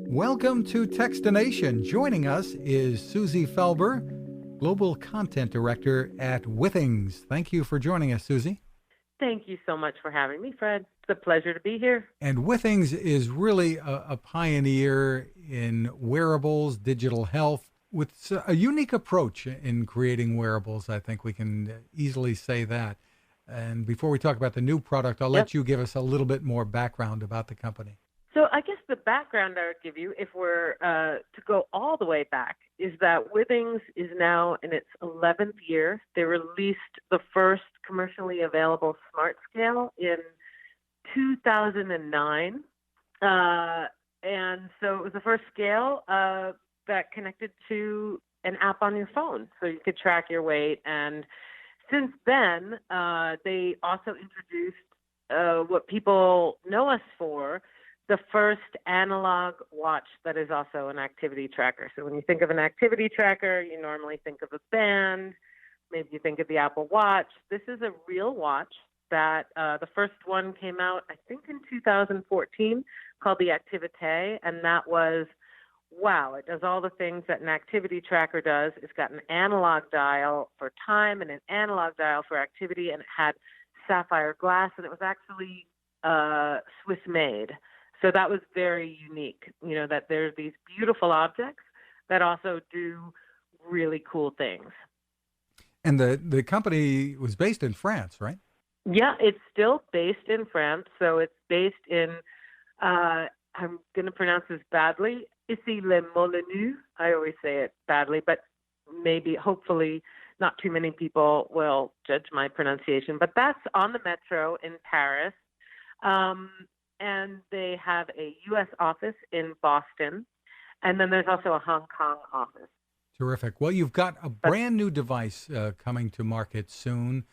Welcome to Techstination. Joining us is Susie Felber, Global Content Director at Withings. Thank you for joining us, Susie. Thank you so much for having me, Fred. It's a pleasure to be here. And Withings is really a pioneer in wearables, digital health, with a unique approach in creating wearables. I think we can easily say that. And before we talk about the new product, I'll let you give us a little bit more background about the company. So I guess the background I would give you, if we're to go all the way back, is that Withings is now in its 11th year. They released the first commercially available smart scale in 2009. And so it was the first scale that connected to an app on your phone, so you could track your weight. And since then, they also introduced what people know us for, the first analog watch that is also an activity tracker. So when you think of an activity tracker, you normally think of a band, maybe you think of the Apple Watch. This is a real watch that the first one came out, I think, in 2014, called the Activité, and that was, wow, it does all the things that an activity tracker does. It's got an analog dial for time and an analog dial for activity, and it had sapphire glass, and it was actually Swiss-made. So that was very unique, that there's these beautiful objects that also do really cool things. And the company was based in France, right? Yeah, it's still based in France. So it's based in, I'm going to pronounce this badly, Issy-les-Moulineaux. I always say it badly, but hopefully not too many people will judge my pronunciation. But that's on the metro in Paris. And they have a U.S. office in Boston, and then there's also a Hong Kong office. Terrific. Well, you've got a brand new device coming to market soon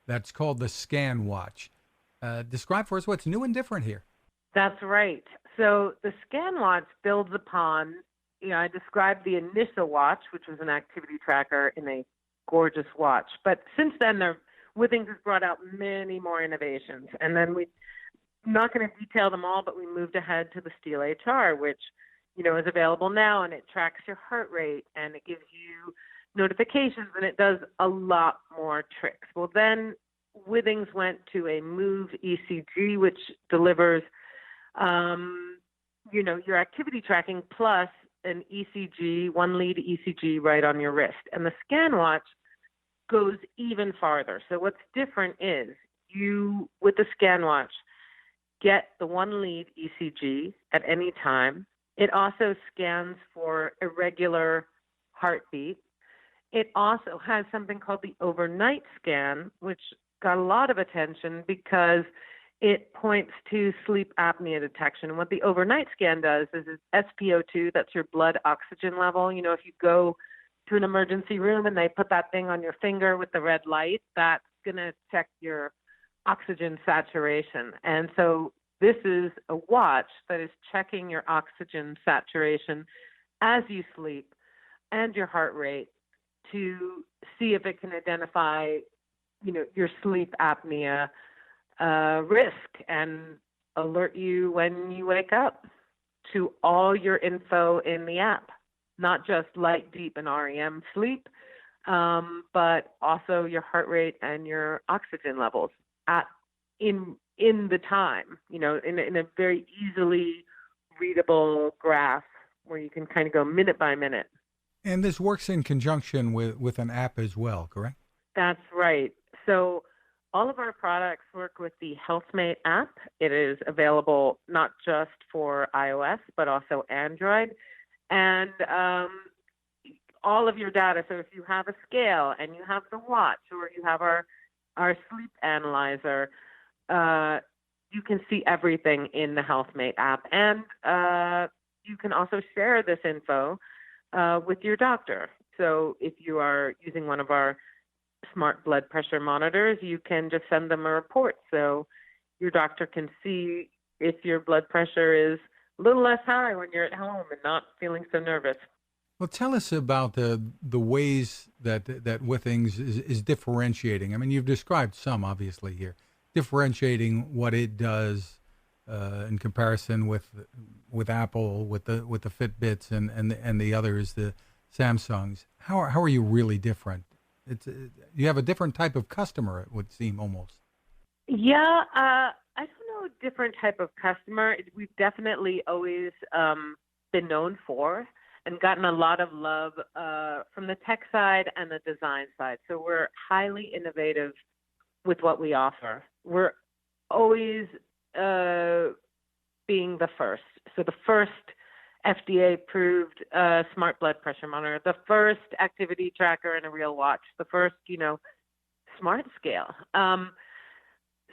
that's called the ScanWatch. Describe for us what's new and different here. That's right. So the ScanWatch builds upon, I described the initial watch, which was an activity tracker in a gorgeous watch. But since then, Withings has brought out many more innovations. And then I'm not going to detail them all, but we moved ahead to the Steel HR, which, is available now, and it tracks your heart rate, and it gives you notifications, and it does a lot more tricks. Well, then Withings went to a Move ECG, which delivers, your activity tracking plus an ECG, one lead ECG right on your wrist. And the ScanWatch goes even farther. So what's different is with the ScanWatch, get the one lead ECG at any time. It also scans for irregular heartbeat. It also has something called the overnight scan, which got a lot of attention because it points to sleep apnea detection. And what the overnight scan does is it's SpO2, that's your blood oxygen level. If you go to an emergency room and they put that thing on your finger with the red light, that's going to check your oxygen saturation. And so this is a watch that is checking your oxygen saturation as you sleep and your heart rate to see if it can identify, your sleep apnea risk and alert you when you wake up to all your info in the app, not just light, deep, and REM sleep, but also your heart rate and your oxygen levels in the time, in a very easily readable graph where you can kind of go minute by minute. And this works in conjunction with an app as well, correct? That's right. So all of our products work with the HealthMate app. It is available not just for iOS, but also Android. And all of your data, so if you have a scale and you have the watch or you have our sleep analyzer, you can see everything in the HealthMate app. And you can also share this info with your doctor. So if you are using one of our smart blood pressure monitors, you can just send them a report. So your doctor can see if your blood pressure is a little less high when you're at home and not feeling so nervous. Well, tell us about the ways that Withings is differentiating. I mean, you've described some, obviously, here. Differentiating what it does in comparison with Apple, with the Fitbits and the others, the Samsungs. How are you really different? You have a different type of customer, it would seem almost. Yeah, I don't know, different type of customer. We've definitely always been known for and gotten a lot of love from the tech side and the design side. So we're highly innovative with what we offer. We're always being the first. So the first FDA-approved smart blood pressure monitor, the first activity tracker in a real watch, the first, smart scale.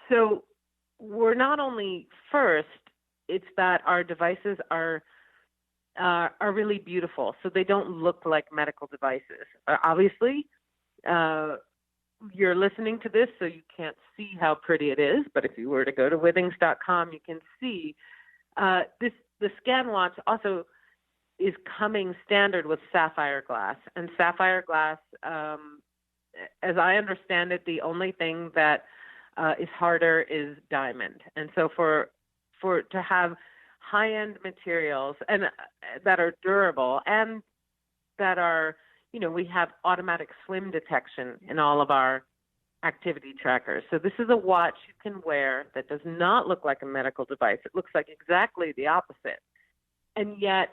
So we're not only first, it's that our devices are really beautiful. So they don't look like medical devices. Obviously, you're listening to this, so you can't see how pretty it is. But if you were to go to Withings.com, you can see the ScanWatch also is coming standard with sapphire glass. And sapphire glass, as I understand it, the only thing that is harder is diamond. And so to have high-end materials and that are durable and that are, we have automatic slim detection in all of our activity trackers. So this is a watch you can wear that does not look like a medical device. It looks like exactly the opposite. And yet,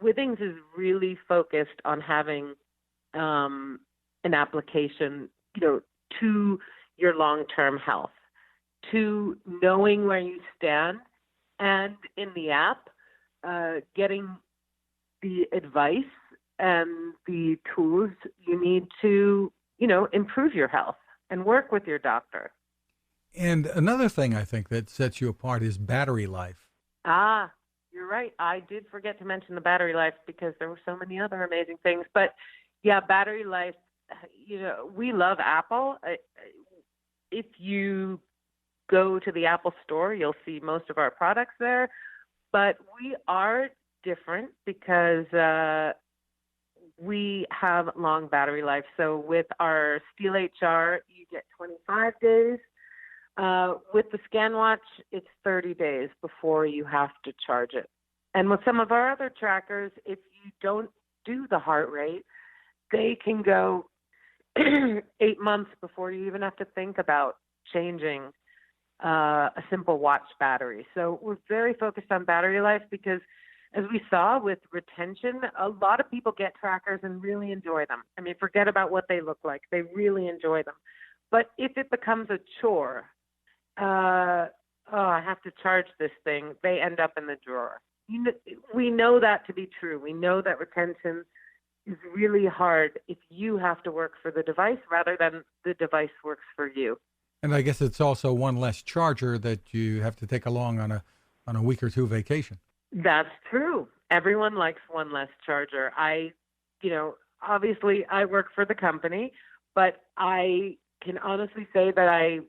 Withings is really focused on having an application, to your long-term health, to knowing where you stand, and in the app, getting the advice and the tools you need to, improve your health and work with your doctor. And another thing I think that sets you apart is battery life. Ah, you're right. I did forget to mention the battery life because there were so many other amazing things. But yeah, battery life, we love Apple. If you go to the Apple store, you'll see most of our products there. But we are different because we have long battery life. So with our Steel HR, you get 25 days. With the ScanWatch, it's 30 days before you have to charge it. And with some of our other trackers, if you don't do the heart rate, they can go 8 months before you even have to think about changing a simple watch battery. So we're very focused on battery life because, as we saw with retention, a lot of people get trackers and really enjoy them. I mean, forget about what they look like. They really enjoy them. But if it becomes a chore, I have to charge this thing, they end up in the drawer. We know that to be true. We know that retention is really hard if you have to work for the device rather than the device works for you. And I guess it's also one less charger that you have to take along on a week or two vacation. That's true. Everyone likes one less charger. Obviously I work for the company, but I can honestly say that I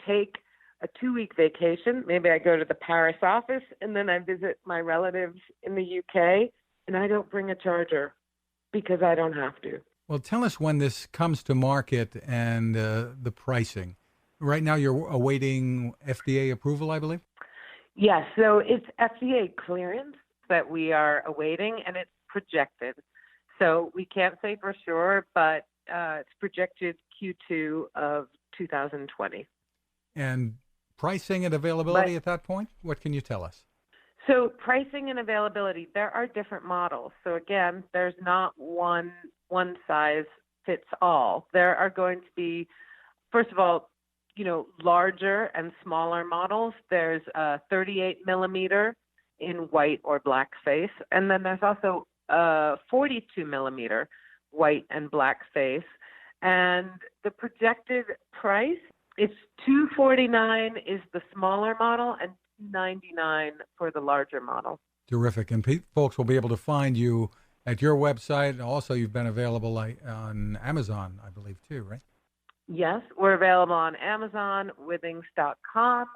take a 2-week vacation. Maybe I go to the Paris office and then I visit my relatives in the UK, and I don't bring a charger because I don't have to. Well, tell us when this comes to market and the pricing. Right now you're awaiting FDA approval, I believe? Yes, so it's FDA clearance that we are awaiting, and it's projected. So we can't say for sure, but it's projected Q2 of 2020. And pricing and availability at that point? What can you tell us? So pricing and availability, there are different models. So again, there's not one size fits all. There are going to be, first of all, larger and smaller models. There's a 38 millimeter in white or black face. And then there's also a 42 millimeter white and black face. And the projected price, it's $249 is the smaller model and $299 for the larger model. Terrific. And folks will be able to find you at your website. Also, you've been available on Amazon, I believe, too, right? Yes, we're available on Amazon, Withings.com.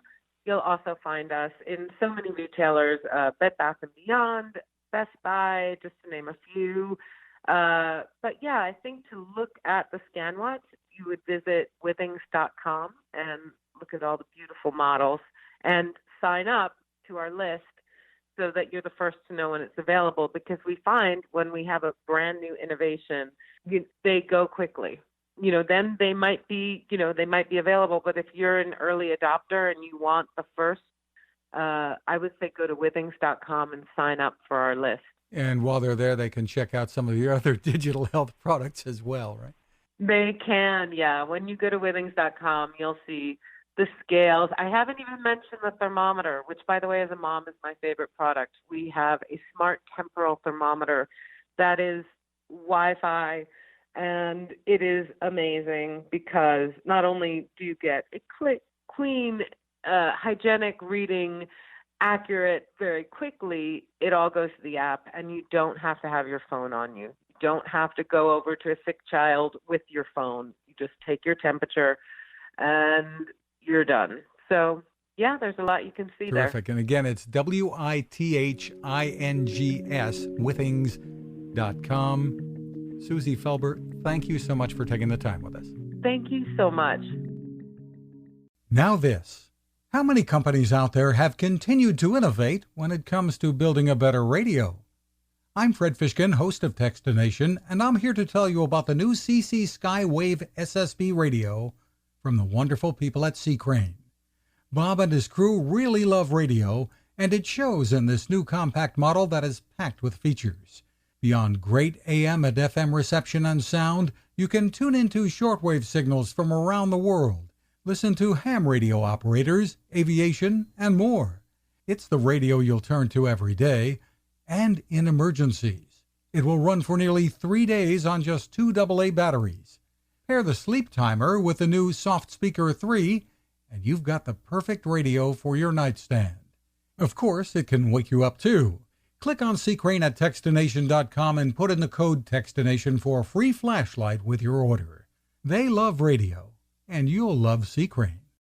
You'll also find us in so many retailers, Bed Bath & Beyond, Best Buy, just to name a few. But yeah, I think to look at the ScanWatch, you would visit Withings.com and look at all the beautiful models and sign up to our list so that you're the first to know when it's available, because we find when we have a brand new innovation, they go quickly. Then they might be available, but if you're an early adopter and you want the first, I would say go to withings.com and sign up for our list. And while they're there, they can check out some of your other digital health products as well, right? They can, yeah. When you go to withings.com, you'll see the scales. I haven't even mentioned the thermometer, which, by the way, as a mom, is my favorite product. We have a smart temporal thermometer that is Wi-Fi, and it is amazing because not only do you get a clean, hygienic reading, accurate very quickly, it all goes to the app, and you don't have to have your phone on you. You don't have to go over to a sick child with your phone. You just take your temperature and you're done. So, yeah, there's a lot you can see there. Terrific. And again, it's Withings, Withings.com. Susie Felber, thank you so much for taking the time with us. Thank you so much. Now this. How many companies out there have continued to innovate when it comes to building a better radio? I'm Fred Fishkin, host of Techstination, and I'm here to tell you about the new CC Skywave SSB radio from the wonderful people at C. Crane. Bob and his crew really love radio, and it shows in this new compact model that is packed with features. Beyond great AM and FM reception and sound, you can tune into shortwave signals from around the world, listen to ham radio operators, aviation, and more. It's the radio you'll turn to every day, and in emergencies. It will run for nearly 3 days on just 2 AA batteries. Pair the sleep timer with the new Soft Speaker 3, and you've got the perfect radio for your nightstand. Of course, it can wake you up too. Click on C. Crane at Techstination.com and put in the code Techstination for a free flashlight with your order. They love radio, and you'll love C. Crane.